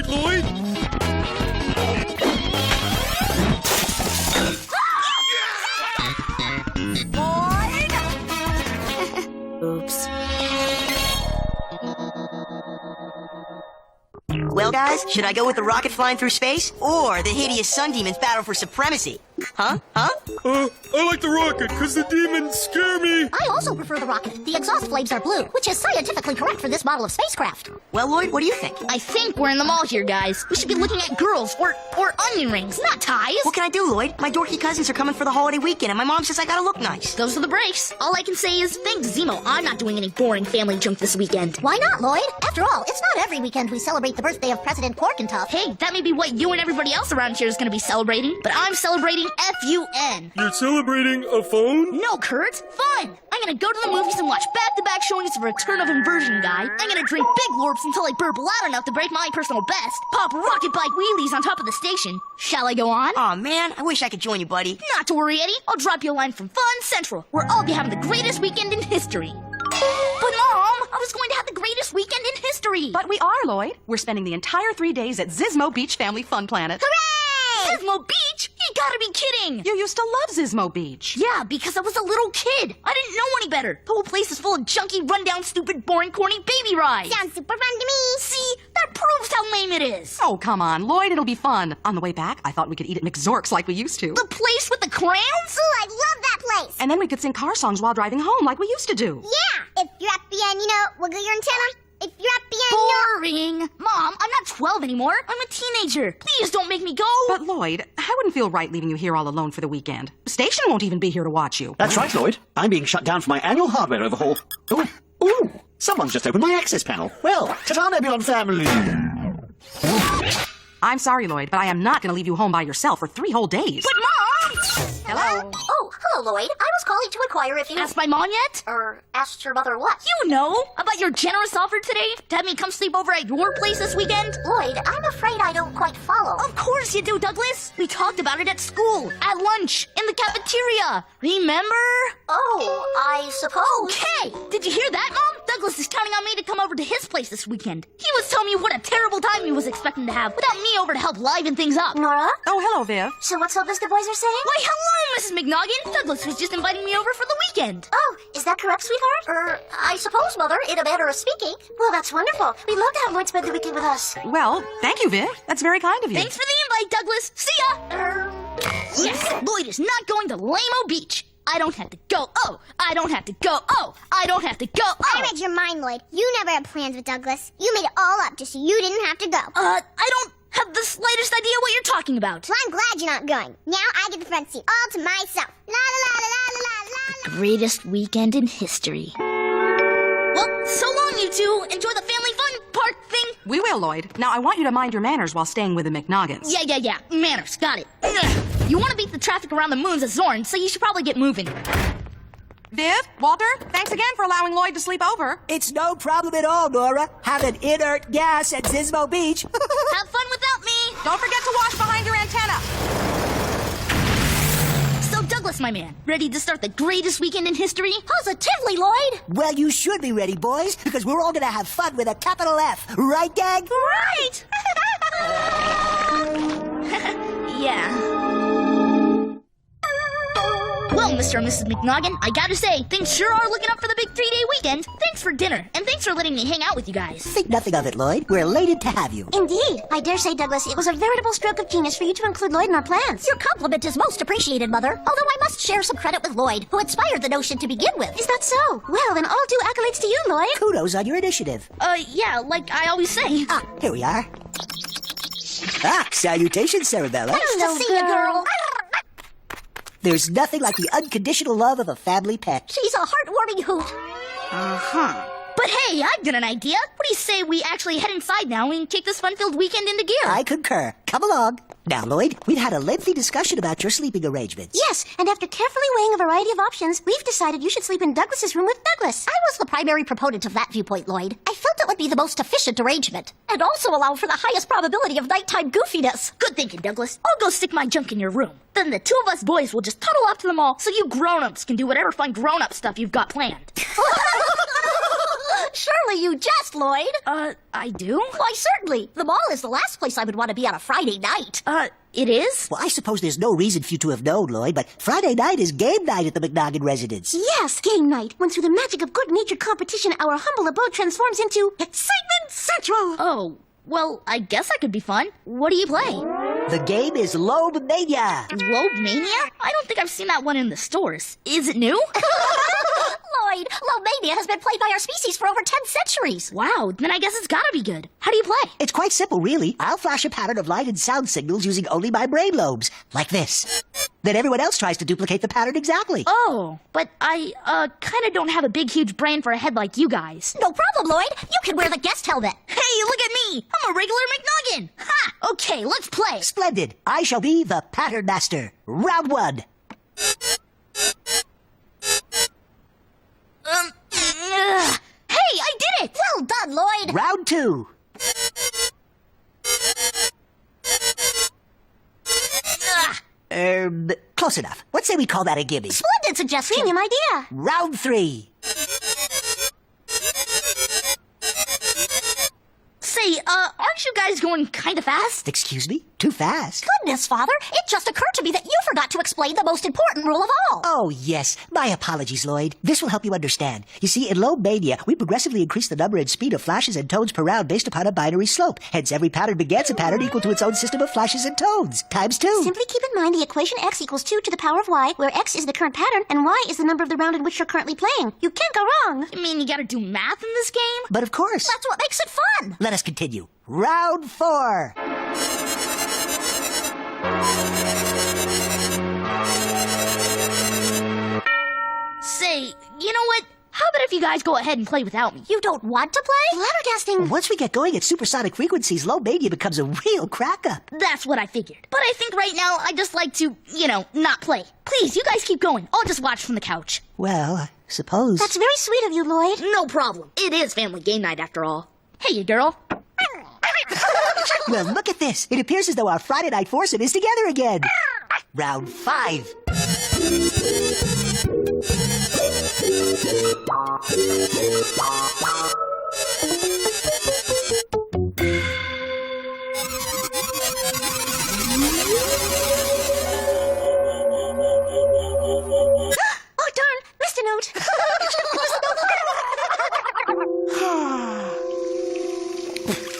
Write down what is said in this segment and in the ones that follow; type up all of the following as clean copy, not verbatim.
it, Lloyd! Oops. Well, guys, should I go with the rocket flying through space or the hideous sun demons battle for supremacy? Huh? I like the rocket, because the demons scare me. I also prefer the rocket. The exhaust flames are blue, which is scientifically correct for this model of spacecraft. Well, Lloyd, what do you think? I think we're in the mall here, guys. We should be looking at girls or onion rings, not ties. What can I do, Lloyd? My dorky cousins are coming for the holiday weekend, and my mom says I gotta look nice. Those are the breaks. All I can say is, thanks, Zemo, I'm not doing any boring family junk this weekend. Why not, Lloyd? After all, it's not every weekend we celebrate the birthday of President Porkentuff. Hey, that may be what you and everybody else around here is going to be celebrating, but I'm celebrating F-U-N. You're celebrating a phone? No, Kurt. Fun. I'm going to go to the movies and watch back-to-back showings of Return of Inversion Guy. I'm going to drink big lorps until I burp loud enough to break my personal best. Pop rocket bike wheelies on top of the station. Shall I go on? Aw, man, I wish I could join you, buddy. Not to worry, Eddie. I'll drop you a line from Fun Central, where I'll be having the greatest weekend in history. But, Mom, I was going to have the greatest weekend in history. But we are, Lloyd. We're spending the entire 3 days at Zizmo Beach Family Fun Planet. Hooray! Zizmo Beach? You gotta be kidding. You used to love Zizmo Beach. Yeah, because I was a little kid. I didn't know any better. The whole place is full of junky, rundown, stupid, boring, corny baby rides. Sounds super fun to me. See? That proves how lame it is. Oh, come on, Lloyd, it'll be fun. On the way back, I thought we could eat at McZork's like we used to. The place with the crayons? Ooh, I love that place. And then we could sing car songs while driving home like we used to do. Yeah, if you're happy and, wiggle your antenna. If you're happy and, Boring. Mom, I'm not 12 anymore. I'm a teenager. Please don't make me go. But, Lloyd, I wouldn't feel right leaving you here all alone for the weekend. The station won't even be here to watch you. That's right, Lloyd. I'm being shut down for my annual hardware overhaul. Ooh, someone's just opened my access panel. Well, ta-ta, Nebulon family. I'm sorry, Lloyd, but I am not going to leave you home by yourself for 3 whole days. But, Mom! Hello? Oh, hello, Lloyd. I was calling to inquire if you... Asked my mom yet? Asked your mother what? You know about your generous offer today to have me come sleep over at your place this weekend? Lloyd, I'm afraid I don't quite follow. Of course you do, Douglas. We talked about it at school, at lunch, in the cafeteria. Remember? Oh, I suppose. Okay. Did you hear that, Mom? Douglas is counting on me to come over to his place this weekend. He was telling me what a terrible time he was expecting to have without me over to help liven things up. Nora? Oh, hello, Viv. So what's all this the boys are saying? Why, hello, Mrs. McNoggin. Douglas was just inviting me over for the weekend. Oh, is that correct, sweetheart? I suppose, Mother, in a manner of speaking. Well, that's wonderful. We'd love to have Lloyd spend the weekend with us. Well, thank you, Viv. That's very kind of you. Thanks for the invite, Douglas. See ya. Yes, Lloyd is not going to Lamo Beach. I don't have to go. Oh, I don't have to go. Oh, I don't have to go. Oh. I read your mind, Lloyd. You never had plans with Douglas. You made it all up just so you didn't have to go. I don't have the slightest idea what you're talking about. Well, I'm glad you're not going. Now I get the front seat all to myself. La la la la la la la. Greatest weekend in history. Well, so long, you two. Enjoy the family fun park thing. We will, Lloyd. Now, I want you to mind your manners while staying with the McNoggins. Yeah. Manners. Got it. Ugh. You want to beat the traffic around the moons of Zorn, so you should probably get moving. Viv, Walter, thanks again for allowing Lloyd to sleep over. It's no problem at all, Nora. Have an inert gas at Zizmo Beach. Have fun without me. Don't forget to wash behind your antenna. So, Douglas, my man, ready to start the greatest weekend in history? Positively, Lloyd. Well, you should be ready, boys, because we're all gonna have fun with a capital F. Right, gang? Right. Yeah. Well, Mr. and Mrs. McNoggin, I gotta say, things sure are looking up for the big 3-day weekend. Thanks for dinner, and thanks for letting me hang out with you guys. Think nothing of it, Lloyd. We're elated to have you. Indeed. I dare say, Douglas, it was a veritable stroke of genius for you to include Lloyd in our plans. Your compliment is most appreciated, Mother. Although I must share some credit with Lloyd, who inspired the notion to begin with. Is that so? Well, then all due accolades to you, Lloyd. Kudos on your initiative. Yeah, like I always say. Ah, here we are. Ah, salutations, Sarabella. Nice to see you, girl. There's nothing like the unconditional love of a family pet. She's a heartwarming hoot. But hey, I've got an idea. What do you say we actually head inside now and kick this fun-filled weekend into gear? I concur. Come along. Now, Lloyd, we've had a lengthy discussion about your sleeping arrangements. Yes, and after carefully weighing a variety of options, we've decided you should sleep in Douglas's room with Douglas. I was the primary proponent of that viewpoint, Lloyd. I felt it would be the most efficient arrangement, and also allow for the highest probability of nighttime goofiness. Good thinking, Douglas. I'll go stick my junk in your room. Then the two of us boys will just tunnel off to the mall so you grown-ups can do whatever fun grown-up stuff you've got planned. Sure, Surely you jest, Lloyd. I do? Why, certainly. The mall is the last place I would want to be on a Friday night. It is? Well, I suppose there's no reason for you to have known, Lloyd, but Friday night is game night at the McNoggin residence. Yes, game night, when through the magic of good-natured competition, our humble abode transforms into Excitement Central. Oh, well, I guess that could be fun. What do you play? The game is Lobe Mania. Lobe Mania? I don't think I've seen that one in the stores. Is it new? Lloyd, Lomania has been played by our species for over 10 centuries. Wow, then I guess it's gotta be good. How do you play? It's quite simple, really. I'll flash a pattern of light and sound signals using only my brain lobes, like this. Then everyone else tries to duplicate the pattern exactly. Oh, but I, kinda don't have a big, huge brain for a head like you guys. No problem, Lloyd. You can wear the guest helmet. Hey, look at me! I'm a regular McNuggin! Ha! Okay, let's play. Splendid. I shall be the pattern master. Round one. Hey, I did it! Well done, Lloyd. Round two. Close enough. Let's say we call that a gimme. Splendid suggestion. Premium idea. Round three. Say, aren't you guys going kinda fast? Excuse me? Too fast? Goodness, Father, it just occurred to me that you forgot to explain the most important rule of all. Oh, yes. My apologies, Lloyd. This will help you understand. You see, in Lobe Mania, we progressively increase the number and speed of flashes and tones per round based upon a binary slope. Hence, every pattern begets a pattern equal to its own system of flashes and tones. Times two. Simply keep in mind the equation x equals 2 to the power of y, where x is the current pattern and y is the number of the round in which you're currently playing. You can't go wrong. You mean you gotta do math in this game? But of course. That's what makes it fun. Let us continue. Round four. Say, you know what? How about if you guys go ahead and play without me? You don't want to play? Flabbergasting. Once we get going at supersonic frequencies, Lobe Mania becomes a real crack-up. That's what I figured. But I think right now I'd just like to, not play. Please, you guys keep going. I'll just watch from the couch. Well, I suppose. That's very sweet of you, Lloyd. No problem. It is family game night after all. Hey, you girl. Well, look at this. It appears as though our Friday night foursome is together again. Round five. Oh, darn. Missed a note.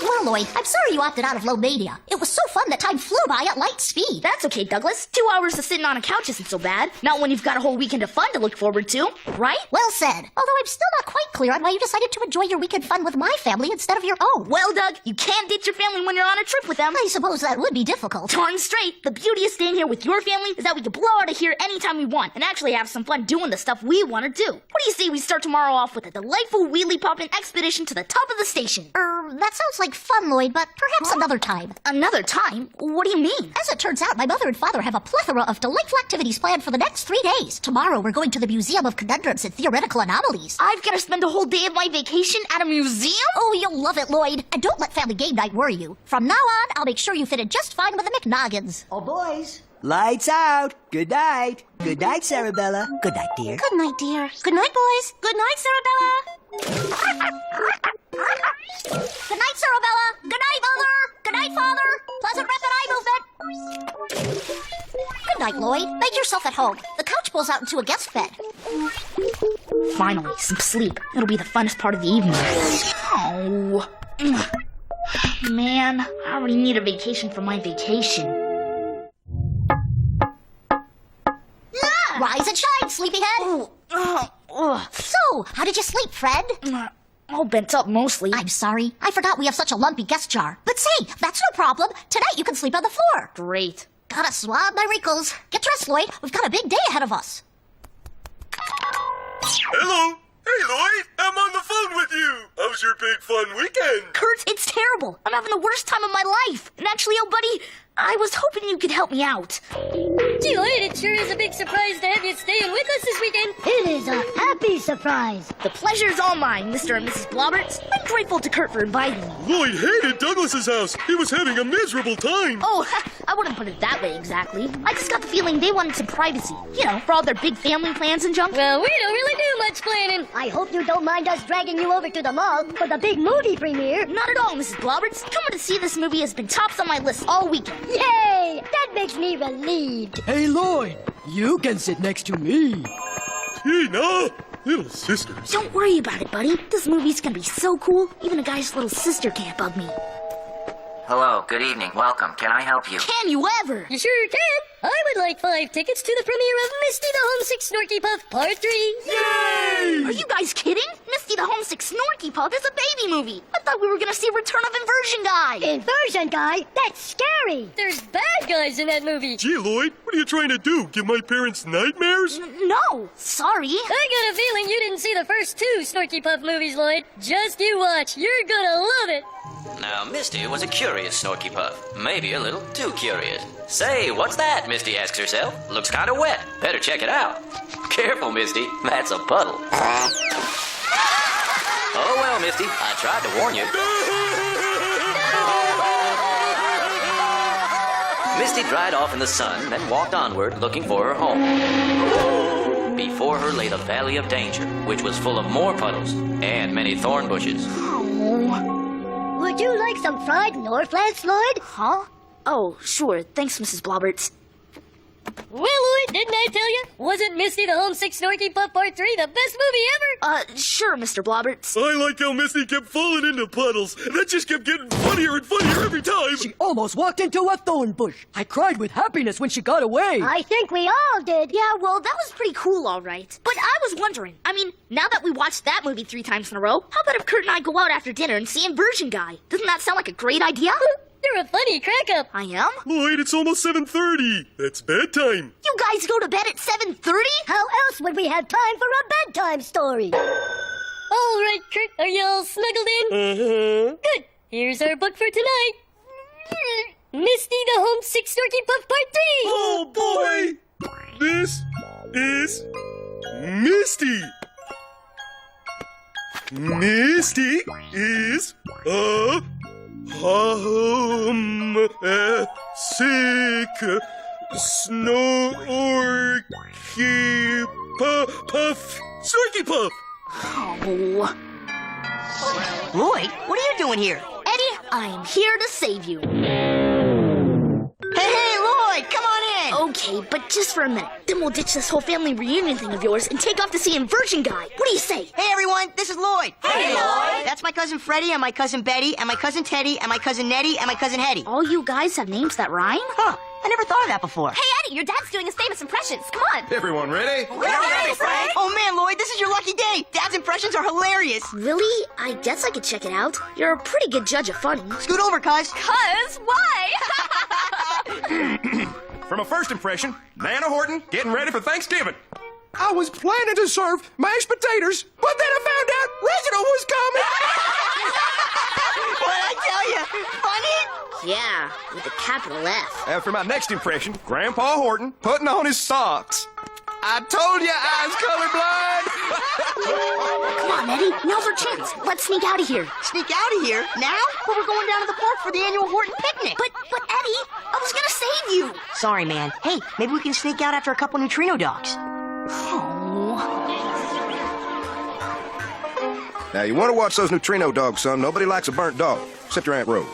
Well, Lloyd, I'm sorry you opted out of Lomania. It was so fun that time flew by at light speed. That's okay, Douglas. 2 hours of sitting on a couch isn't so bad. Not when you've got a whole weekend of fun to look forward to, right? Well said. Although I'm still not quite clear on why you decided to enjoy your weekend fun with my family instead of your own. Well, Doug, you can't ditch your family when you're on a trip with them. I suppose that would be difficult. Darn straight. The beauty of staying here with your family is that we can blow out of here anytime we want and actually have some fun doing the stuff we want to do. What do you say we start tomorrow off with a delightful wheelie-popping expedition to the top of the station? That sounds like fun, Lloyd, but perhaps another time. Another time? What do you mean? As it turns out, my mother and father have a plethora of delightful activities planned for the next 3 days. Tomorrow, we're going to the Museum of Conundrums and Theoretical Anomalies. I've got to spend a whole day of my vacation at a museum? Oh, you'll love it, Lloyd. And don't let family game night worry you. From now on, I'll make sure you fit in just fine with the McNoggins. Oh, boys. Lights out. Good night. Good night, Sarabella. Good night, dear. Good night, dear. Good night, boys. Good night, Sarabella. Good night, Sarabella. Good night, Mother. Good night, Father. Pleasant rapid eye movement. Good night, Lloyd. Make yourself at home. The couch pulls out into a guest bed. Finally, some sleep. It'll be the funnest part of the evening. Oh. Man, I already need a vacation from my vacation. Rise and shine, sleepyhead. So, how did you sleep, Fred? All bent up mostly. I'm sorry. I forgot we have such a lumpy guest jar. But say, that's no problem. Tonight you can sleep on the floor. Great. Gotta swab my wrinkles. Get dressed, Lloyd. We've got a big day ahead of us. Hello. Hey, Lloyd. I'm on the phone with you. How's your big fun weekend? Kurt, it's terrible. I'm having the worst time of my life. And actually, oh, buddy, I was hoping you could help me out. Gee, Lloyd, it sure is a big surprise to have you staying with us this weekend. It is a happy surprise. The pleasure's all mine, Mr. and Mrs. Blobberts. I'm grateful to Kurt for inviting me. Lloyd hated Douglas's house. He was having a miserable time. Oh, I wouldn't put it that way exactly. I just got the feeling they wanted some privacy. For all their big family plans and junk. Well, we don't really do much That's planning. I hope you don't mind us dragging you over to the mall for the big movie premiere. Not at all, Mrs. Blobberts. Coming to see this movie has been tops on my list all weekend. Yay! That makes me relieved. Hey, Lloyd, you can sit next to me. Tina, little sisters. Don't worry about it, buddy. This movie's gonna be so cool, even a guy's little sister can't bug me. Hello, good evening, welcome. Can I help you? Can you ever? You sure can. I would like 5 tickets to the premiere of Misty the Homesick Snorky Puff Part 3. Are you guys kidding? Misty the Homesick Snorky Puff is a baby movie. I thought we were gonna see Return of Inversion Guy. Inversion guy? That's scary. There's bad guys in that movie. Gee, Lloyd, what are you trying to do? Give my parents nightmares? No, sorry. I got a feeling you didn't see the first 2 Snorky Puff movies, Lloyd. Just you watch. You're gonna love it. Now, Misty was a curious Snorky Puff. Maybe a little too curious. Say, what's that? Misty asks herself. Looks kind of wet. Better check it out. Careful, Misty. That's a puddle. Oh, well, Misty. I tried to warn you. Misty dried off in the sun, then walked onward looking for her home. Before her lay the Valley of Danger, which was full of more puddles and many thorn bushes. Would you like some fried Norflance, Lloyd? Huh? Oh, sure. Thanks, Mrs. Blobberts. Well, Lloyd, didn't I tell you? Wasn't Misty the Homesick Snorky Puff Part 3 the best movie ever? Sure, Mr. Blobberts. I like how Misty kept falling into puddles. That just kept getting funnier and funnier every time. She almost walked into a thorn bush. I cried with happiness when she got away. I think we all did. Yeah, well, that was pretty cool, all right. But I was wondering, now that we watched that movie 3 times in a row, how about if Kurt and I go out after dinner and see Inversion Guy? Doesn't that sound like a great idea? You're a funny crack-up. I am? Lloyd, it's almost 7:30. That's bedtime. You guys go to bed at 7:30? How else would we have time for a bedtime story? All right, Kurt, are you all snuggled in? Uh-huh. Good. Here's our book for tonight. Misty the Homesick Snorky Puff Part 3. Oh, boy! This is Misty. Misty is a sick snorky puff. Snorky Puff! Oh. Lloyd, what are you doing here? Eddie, I am here to save you. Hey, Lloyd, come on in. Okay, but just for a minute. Then we'll ditch this whole family reunion thing of yours and take off to see Inversion Guy. What do you say? Hey, everyone, this is Lloyd. Hey, Lloyd. That's my cousin Freddie and my cousin Betty and my cousin Teddy and my cousin Nettie and my cousin Hetty. All you guys have names that rhyme? Huh, I never thought of that before. Hey, Eddie, your dad's doing his famous impressions. Come on. Everyone ready? We're ready, Frank. Oh, man, Lloyd, this is your lucky day. Dad's impressions are hilarious. Really? I guess I could check it out. You're a pretty good judge of funny. Scoot over, cuz. Cuz, why? From a first impression, Nana Horton getting ready for Thanksgiving. I was planning to serve mashed potatoes, but then I found out Reginald was coming. What I tell you? Funny? Yeah, with a capital F. After my next impression, Grandpa Horton putting on his socks. I told you I was colorblind. Come on, Eddie. Now's our chance. Let's sneak out of here. Sneak out of here? Now? But we're going down to the park for the annual Horton picnic. But Eddie, I was gonna save you. Sorry, man. Hey, maybe we can sneak out after a couple neutrino dogs. Oh. Now, you want to watch those neutrino dogs, son. Nobody likes a burnt dog, except your Aunt Rose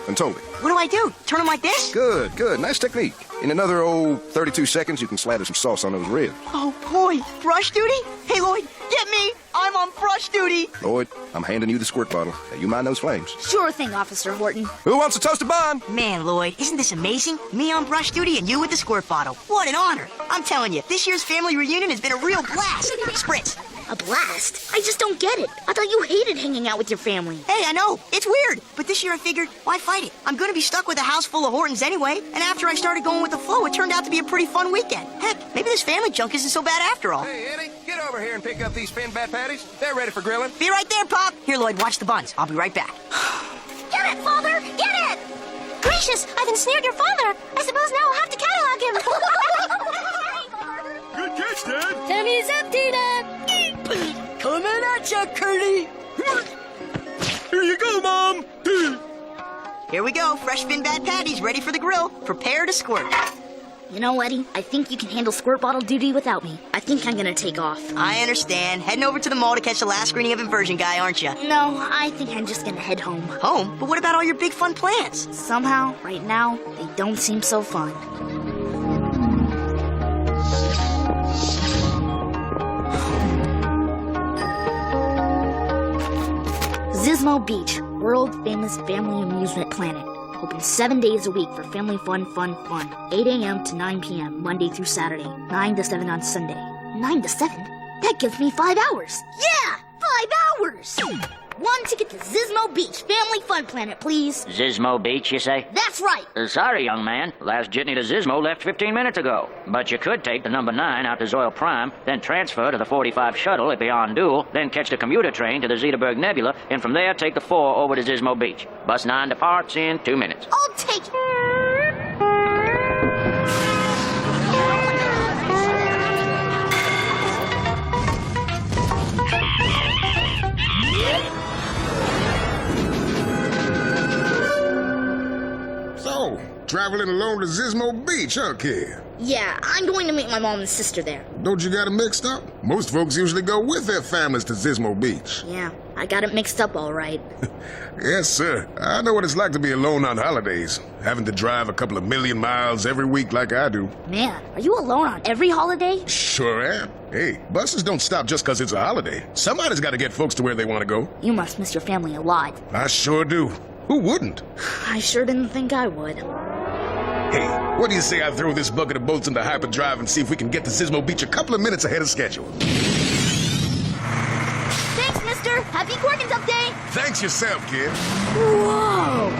and Toby. What do I do? Turn them like this? Good, good. Nice technique. In another, 32 seconds, you can slather some sauce on those ribs. Oh, boy. Brush duty? Hey, Lloyd, get me. I'm on brush duty. Lloyd, I'm handing you the squirt bottle. Now, you mind those flames. Sure thing, Officer Horton. Who wants a toasted bun? Man, Lloyd, isn't this amazing? Me on brush duty and you with the squirt bottle. What an honor. I'm telling you, this year's family reunion has been a real blast. Spritz. A blast? I just don't get it. I thought you hated hanging out with your family. Hey, I know. It's weird. But this year I figured, why fight it? I'm going to be stuck with a house full of Hortons anyway. And after I started going with the flow, it turned out to be a pretty fun weekend. Heck, maybe this family junk isn't so bad after all. Hey, Eddie, get over here and pick up these fin-bat patties. They're ready for grilling. Be right there, Pop. Here, Lloyd, watch the buns. I'll be right back. Get it, Father! Get it! Gracious, I've ensnared your father. I suppose now I'll have to catalog him. Good catch, Dad. Tummy's up, Tina. Coming at ya, Curly. Here you go, Mom. Here we go. Fresh fin bad patties ready for the grill. Prepare to squirt. You know, Eddie, I think you can handle squirt bottle duty without me. I think I'm gonna take off. I understand. Heading over to the mall to catch the last screening of Inversion Guy, aren't you? No, I think I'm just gonna head home. Home? But what about all your big fun plans? Somehow, right now, they don't seem so fun. Zizmo Beach, world-famous family amusement planet. Open 7 days a week for family fun. 8 a.m. to 9 p.m. Monday through Saturday. 9 to 7 on Sunday. 9 to 7? That gives me 5 hours. Yeah! 5 hours! One ticket to Zizmo Beach, family fun planet, please. Zizmo Beach, you say? That's right. Sorry, young man. Last jitney to Zizmo left 15 minutes ago. But you could take the number 9 out to Zoil Prime, then transfer to the 45 shuttle at Beyond Duel, then catch the commuter train to the Zeterberg Nebula, and from there take the 4 over to Zizmo Beach. Bus 9 departs in 2 minutes. I'll take it. So, traveling alone to Zizmo Beach, huh, kid? Yeah, I'm going to meet my mom and sister there. Don't you got it mixed up? Most folks usually go with their families to Zizmo Beach. Yeah, I got it mixed up all right. Yes, sir. I know what it's like to be alone on holidays, having to drive a couple of million miles every week like I do. Man, are you alone on every holiday? Sure am. Hey, buses don't stop just because it's a holiday. Somebody's got to get folks to where they want to go. You must miss your family a lot. I sure do. Who wouldn't? I sure didn't think I would. Hey, what do you say I throw this bucket of bolts into hyperdrive and see if we can get to Zizmo Beach a couple of minutes ahead of schedule? Thanks, mister. Happy Corkins Up Day. Thanks yourself, kid. Whoa.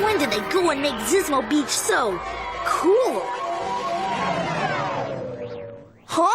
When did they go and make Zizmo Beach so cool? Huh?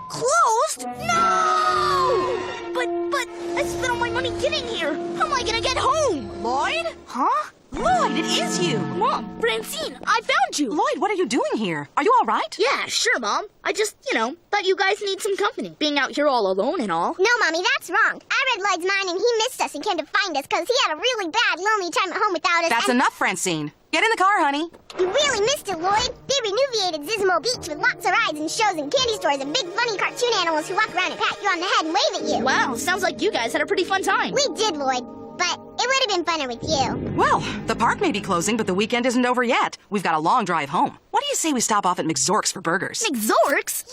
Closed? No! But I spent all my money getting here. How am I gonna get home? Lloyd? Huh? Lloyd, it is you. Mom, Francine, I found you. Lloyd, what are you doing here? Are you all right? Yeah, sure, Mom. I just, thought you guys need some company. Being out here all alone and all. No, Mommy, that's wrong. I read Lloyd's mind and he missed us and came to find us because he had a really bad, lonely time at home without us. That's enough, Francine. Get in the car, honey. You really missed it, Lloyd. They renuviated Zizmo Beach with lots of rides and shows and candy stores and big funny cartoon animals who walk around and pat you on the head and wave at you. Wow, sounds like you guys had a pretty fun time. We did, Lloyd, but it would have been funner with you. Well, the park may be closing, but the weekend isn't over yet. We've got a long drive home. What do you say we stop off at McZork's for burgers? McZork's?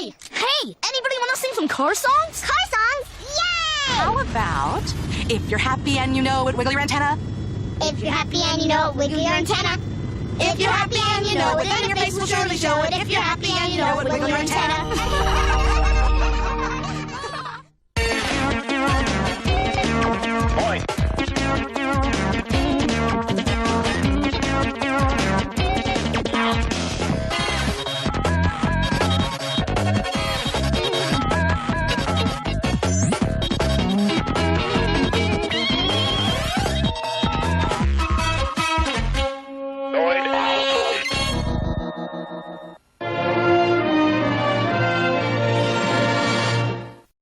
Yay! Hey, anybody want to sing some car songs? Car songs? Yay! How about If You're Happy and You Know It, Wiggle Your Antenna? If you're happy and you know it, wiggle your antenna. If you're happy and you know it, then your face will surely show it. If you're happy and you know it, wiggle your antenna.